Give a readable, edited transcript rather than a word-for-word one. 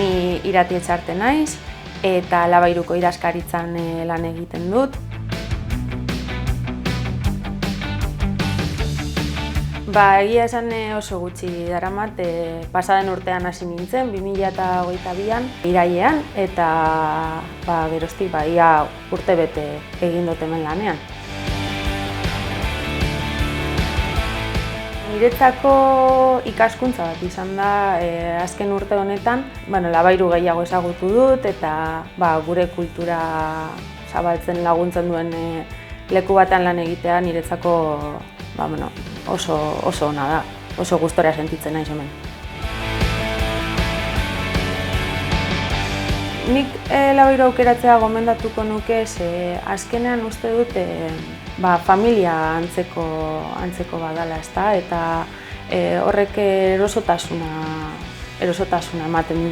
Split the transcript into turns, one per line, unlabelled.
ni iratietxarte naiz eta Labairuko idazkaritzan lan egiten dut. Egia esan oso gutxi daramat, pasaden urtean hasi nintzen, 2022an, irailean, eta geroztik ia urtebete egin dut hemen lanean. Niretzako ikaskuntza bat izan da azken urte honetan, Labairu gehiago ezagutu dut eta gure kultura zabaltzen laguntzen duen leku batean lan egitea niretzako oso ona da, oso gustora sentitzen naiz hemen. Nik Labairu aukeratzea gomendatuko nuke, azkenean uste dut familia antzeko badala, eta horrek erosotasuna ematen du.